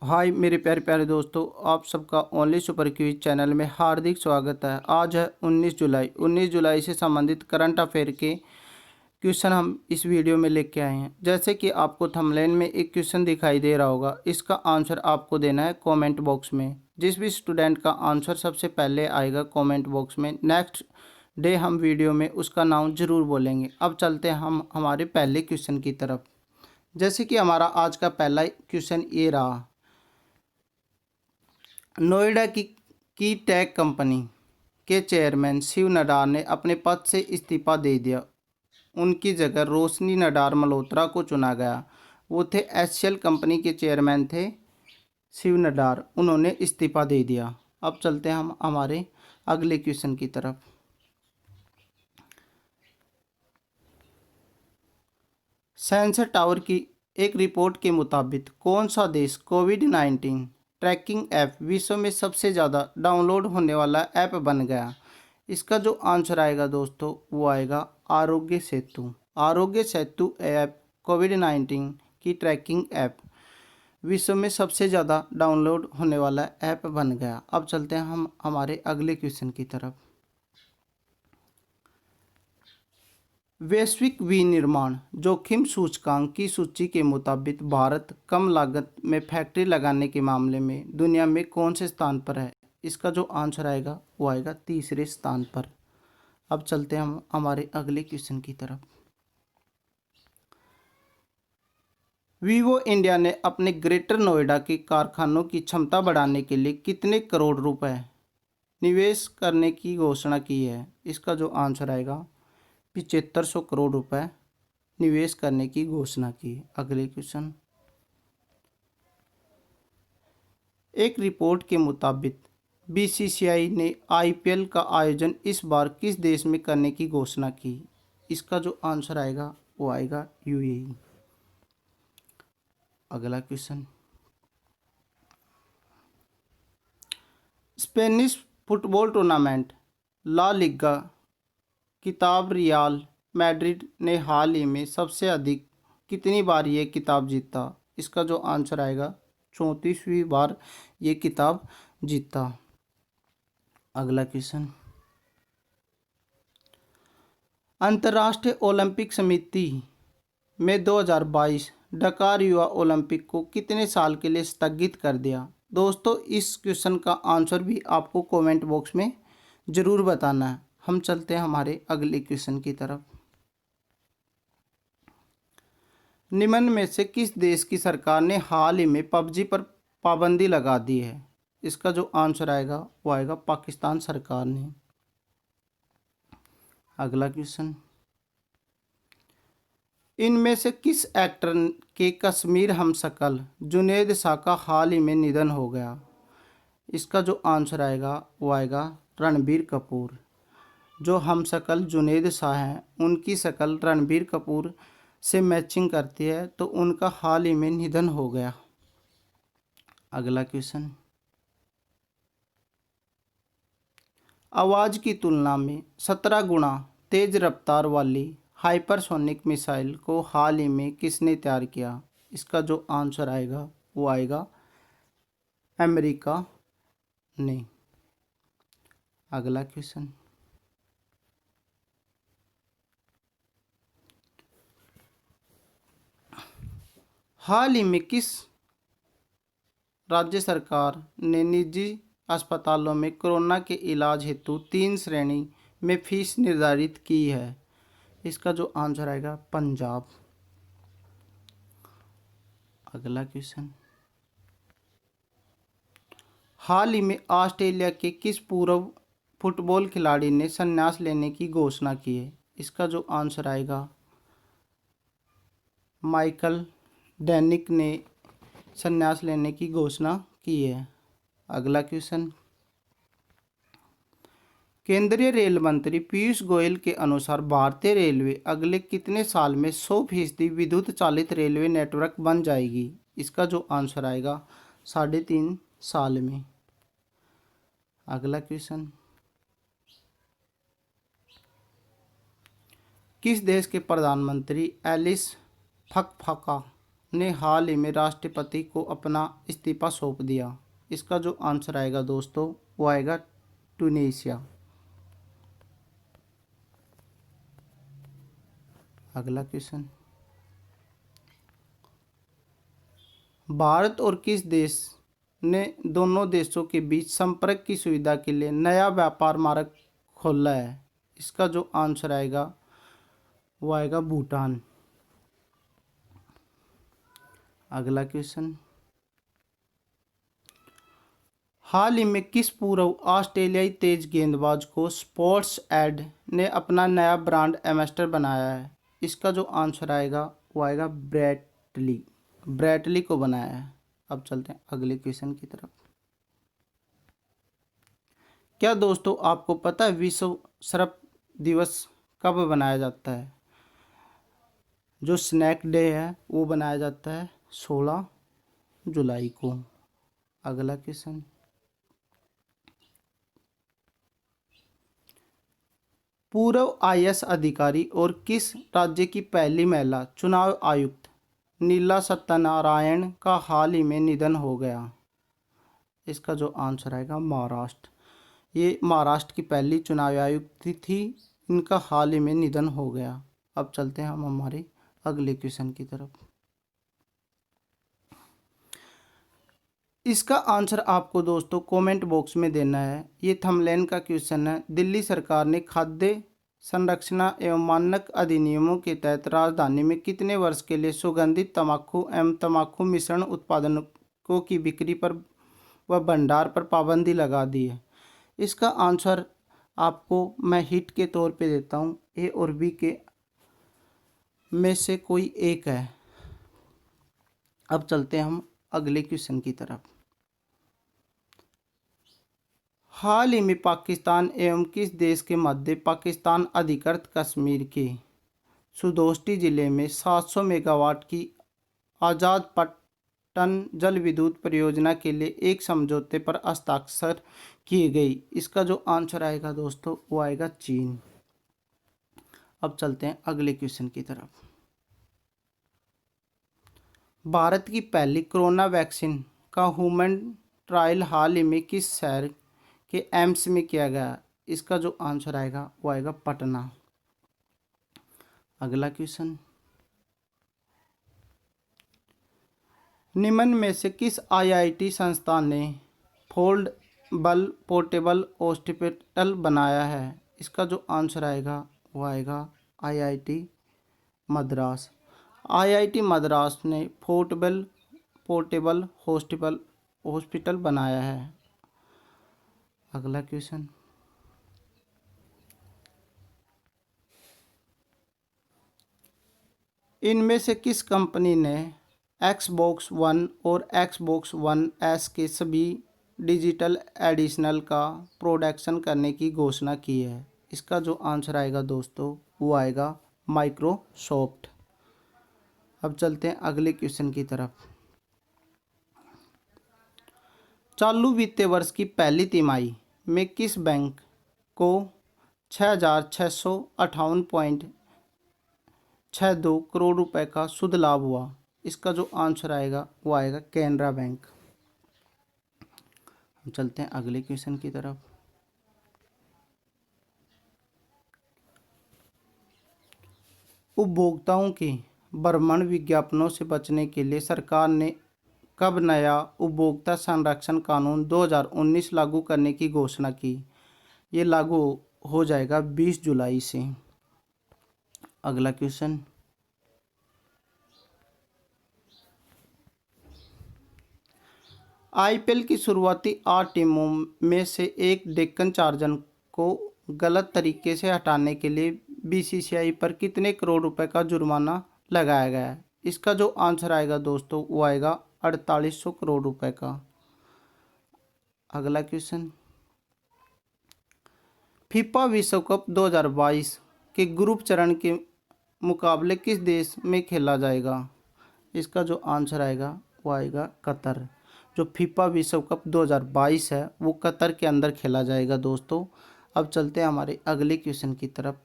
हाय मेरे प्यारे प्यारे दोस्तों, आप सबका ओनली सुपर क्विज चैनल में हार्दिक स्वागत है। आज है 19 जुलाई से संबंधित करंट अफेयर के क्वेश्चन हम इस वीडियो में लेके आए हैं। जैसे कि आपको थंबनेल में एक क्वेश्चन दिखाई दे रहा होगा, इसका आंसर आपको देना है कमेंट बॉक्स में। जिस भी स्टूडेंट का आंसर सबसे पहले आएगा कमेंट बॉक्स में, नेक्स्ट डे हम वीडियो में उसका नाम ज़रूर बोलेंगे। अब चलते हैं हम हमारे पहले क्वेश्चन की तरफ। जैसे कि हमारा आज का पहला क्वेश्चन ये रहा, नोएडा की टेक कंपनी के चेयरमैन शिव नडार ने अपने पद से इस्तीफा दे दिया। उनकी जगह रोशनी नडार मल्होत्रा को चुना गया। वो थे एचसीएल कंपनी के चेयरमैन थे शिव नडार, उन्होंने इस्तीफा दे दिया। अब चलते हैं हम हमारे अगले क्वेश्चन की तरफ। सेंसर टावर की एक रिपोर्ट के मुताबिक कौन सा देश कोविड-19 ट्रैकिंग ऐप विश्व में सबसे ज़्यादा डाउनलोड होने वाला ऐप बन गया? इसका जो आंसर आएगा दोस्तों, वो आएगा आरोग्य सेतु। आरोग्य सेतु ऐप कोविड-19 की ट्रैकिंग ऐप विश्व में सबसे ज़्यादा डाउनलोड होने वाला ऐप बन गया। अब चलते हैं हम हमारे अगले क्वेश्चन की तरफ। वैश्विक विनिर्माण जोखिम सूचकांक की सूची के मुताबिक भारत कम लागत में फैक्ट्री लगाने के मामले में दुनिया में कौन से स्थान पर है? इसका जो आंसर आएगा वो आएगा तीसरे स्थान पर। अब चलते हैं हम हमारे अगले क्वेश्चन की तरफ। वीवो इंडिया ने अपने ग्रेटर नोएडा के कारखानों की क्षमता बढ़ाने के लिए कितने करोड़ रुपए निवेश करने की घोषणा की है? इसका जो आंसर आएगा 7500 करोड़ रुपए निवेश करने की घोषणा की। अगले क्वेश्चन, एक रिपोर्ट के मुताबिक बीसीसीआई ने आईपीएल का आयोजन इस बार किस देश में करने की घोषणा की? इसका जो आंसर आएगा वो आएगा यूएई। अगला question, Spanish football tournament la liga खिताब रियल मैड्रिड ने हाल ही में सबसे अधिक कितनी बार ये खिताब जीता? इसका जो आंसर आएगा 34वीं बार ये खिताब जीता। अगला क्वेश्चन, अंतर्राष्ट्रीय ओलंपिक समिति में 2022 डकार युवा ओलंपिक को कितने साल के लिए स्थगित कर दिया? दोस्तों, इस क्वेश्चन का आंसर भी आपको कमेंट बॉक्स में ज़रूर बताना है। हम चलते हैं हमारे अगले क्वेश्चन की तरफ। निम्न में से किस देश की सरकार ने हाल ही में पबजी पर पाबंदी लगा दी है? इसका जो आंसर आएगा वो आएगा पाकिस्तान सरकार ने। अगला क्वेश्चन, इनमें से किस एक्टर के कश्मीर हमशक्ल जुनैद शाह का हाल ही में निधन हो गया? इसका जो आंसर आएगा वो आएगा रणबीर कपूर। जो हमशक्ल जुनैद शाह हैं, उनकी शक्ल रणबीर कपूर से मैचिंग करती है, तो उनका हाल ही में निधन हो गया। अगला क्वेश्चन, आवाज़ की तुलना में 17 गुना तेज रफ्तार वाली हाइपरसोनिक मिसाइल को हाल ही में किसने तैयार किया? इसका जो आंसर आएगा वो आएगा अमेरिका ने। अगला क्वेश्चन, हाल ही में किस राज्य सरकार ने निजी अस्पतालों में कोरोना के इलाज हेतु 3 श्रेणी में फीस निर्धारित की है? इसका जो आंसर आएगा पंजाब। अगला क्वेश्चन, हाल ही में ऑस्ट्रेलिया के किस पूर्व फुटबॉल खिलाड़ी ने संन्यास लेने की घोषणा की है? इसका जो आंसर आएगा माइकल डैनिक ने संन्यास लेने की घोषणा की है। अगला क्वेश्चन, केंद्रीय रेल मंत्री पीयूष गोयल के अनुसार भारतीय रेलवे अगले कितने साल में 100% विद्युत चालित रेलवे नेटवर्क बन जाएगी? इसका जो आंसर आएगा 3.5 साल में। अगला क्वेश्चन, किस देश के प्रधानमंत्री एलिस फकफका ने हाल ही में राष्ट्रपति को अपना इस्तीफा सौंप दिया? इसका जो आंसर आएगा दोस्तों वो आएगा ट्यूनीशिया। अगला क्वेश्चन, भारत और किस देश ने दोनों देशों के बीच संपर्क की सुविधा के लिए नया व्यापार मार्ग खोला है? इसका जो आंसर आएगा वो आएगा भूटान। अगला क्वेश्चन, हाल ही में किस पूर्व ऑस्ट्रेलियाई तेज गेंदबाज को स्पोर्ट्स एड ने अपना नया ब्रांड एम्बेसडर बनाया है? इसका जो आंसर आएगा वो आएगा ब्रैटली। ब्रैटली को बनाया है। अब चलते हैं अगले क्वेश्चन की तरफ। क्या दोस्तों आपको पता है विश्व सर्प दिवस कब बनाया जाता है? जो स्नैक डे है वो बनाया जाता है 16 जुलाई को। अगला क्वेश्चन, पूर्व आईएएस अधिकारी और किस राज्य की पहली महिला चुनाव आयुक्त नीला सत्यनारायण का हाल ही में निधन हो गया? इसका जो आंसर आएगा महाराष्ट्र। ये महाराष्ट्र की पहली चुनाव आयुक्त थी, इनका हाल ही में निधन हो गया। अब चलते हैं हम हमारे अगले क्वेश्चन की तरफ। इसका आंसर आपको दोस्तों कमेंट बॉक्स में देना है। ये थंबनेल का क्वेश्चन है। दिल्ली सरकार ने खाद्य संरक्षण एवं मानक अधिनियमों के तहत राजधानी में कितने वर्ष के लिए सुगंधित तंबाकू एवं तंबाकू मिश्रण उत्पादकों की बिक्री पर व भंडार पर पाबंदी लगा दी है? इसका आंसर आपको मैं हिट के तौर पे देता हूँ, ए और बी के में से कोई एक है। अब चलते हैं हम अगले क्वेश्चन की तरफ। हाल ही में पाकिस्तान एवं किस देश के मध्य पाकिस्तान अधिकृत कश्मीर के सुदोस्ती जिले में 700 मेगावाट की आज़ाद पट्टन जल विद्युत परियोजना के लिए एक समझौते पर हस्ताक्षर किए गई? इसका जो आंसर आएगा दोस्तों वो आएगा चीन। अब चलते हैं अगले क्वेश्चन की तरफ। भारत की पहली कोरोना वैक्सीन का ह्यूमन ट्रायल हाल ही में किस शहर के एम्स में किया गया? इसका जो आंसर आएगा वो आएगा पटना। अगला क्वेश्चन, निम्न में से किस आईआईटी संस्थान ने फोल्डेबल पोर्टेबल हॉस्पिटल बनाया है? इसका जो आंसर आएगा वो आएगा आईआईटी मद्रास। आईआईटी मद्रास ने पोर्टेबल हॉस्पिटल बनाया है। अगला क्वेश्चन, इनमें से किस कंपनी ने Xbox One और Xbox One S के सभी डिजिटल एडिशनल का प्रोडक्शन करने की घोषणा की है? इसका जो आंसर आएगा दोस्तों वो आएगा माइक्रोसॉफ्ट। अब चलते हैं अगले क्वेश्चन की तरफ। चालू वित्तीय वर्ष की पहली तिमाही में किस बैंक को 6,658.62 करोड़ रुपए का शुद्ध लाभ हुआ? इसका जो आंसर आएगा वो आएगा कैनरा बैंक। हम चलते हैं अगले क्वेश्चन की तरफ। उपभोक्ताओं के भ्रमण विज्ञापनों से बचने के लिए सरकार ने कब नया उपभोक्ता संरक्षण कानून 2019 लागू करने की घोषणा की? ये लागू हो जाएगा 20 जुलाई से। अगला क्वेश्चन, आईपीएल की शुरुआती 8 टीमों में से एक डेक्कन चार्जर को गलत तरीके से हटाने के लिए बीसीसीआई पर कितने करोड़ रुपए का जुर्माना लगाया गया है? इसका जो आंसर आएगा दोस्तों वो आएगा 4800 करोड़ रुपए का। अगला क्वेश्चन, फीफा विश्व कप 2022 के ग्रुप चरण के मुकाबले किस देश में खेला जाएगा? इसका जो आंसर आएगा वो आएगा कतर। जो फीफा विश्व कप 2022 है वो कतर के अंदर खेला जाएगा दोस्तों। अब चलते हैं हमारे अगले क्वेश्चन की तरफ।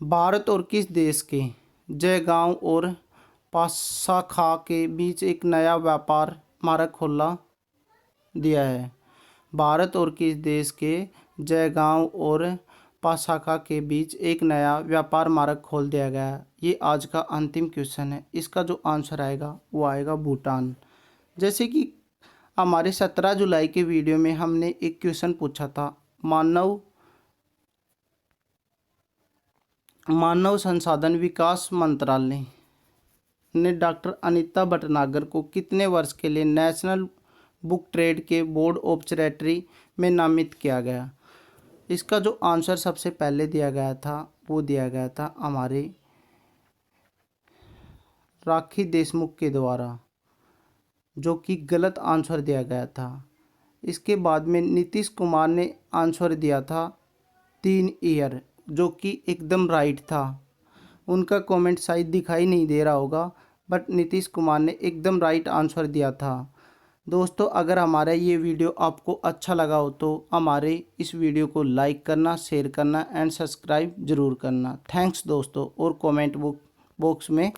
भारत और किस देश के जयगांव और पासाखा के बीच एक नया व्यापार मार्ग खोला दिया है। भारत और किस देश के जयगांव और पासाखा के बीच एक नया व्यापार मार्ग खोल दिया गया है? ये आज का अंतिम क्वेश्चन है। इसका जो आंसर आएगा वो आएगा भूटान। जैसे कि हमारे 17 जुलाई के वीडियो में हमने एक क्वेश्चन पूछा था, मानव संसाधन विकास मंत्रालय ने डॉक्टर अनीता भटनागर को कितने वर्ष के लिए नेशनल बुक ट्रेड के बोर्ड ऑफ सेक्रेटरी में नामित किया गया? इसका जो आंसर सबसे पहले दिया गया था वो दिया गया था हमारे राखी देशमुख के द्वारा, जो कि गलत आंसर दिया गया था। इसके बाद में नीतीश कुमार ने आंसर दिया था 3 ईयर, जो कि एकदम राइट था। उनका कमेंट शायद दिखाई नहीं दे रहा होगा, बट नीतीश कुमार ने एकदम राइट आंसर दिया था। दोस्तों, अगर हमारा ये वीडियो आपको अच्छा लगा हो तो हमारे इस वीडियो को लाइक करना, शेयर करना एंड सब्सक्राइब ज़रूर करना। थैंक्स दोस्तों, और कमेंट बॉक्स में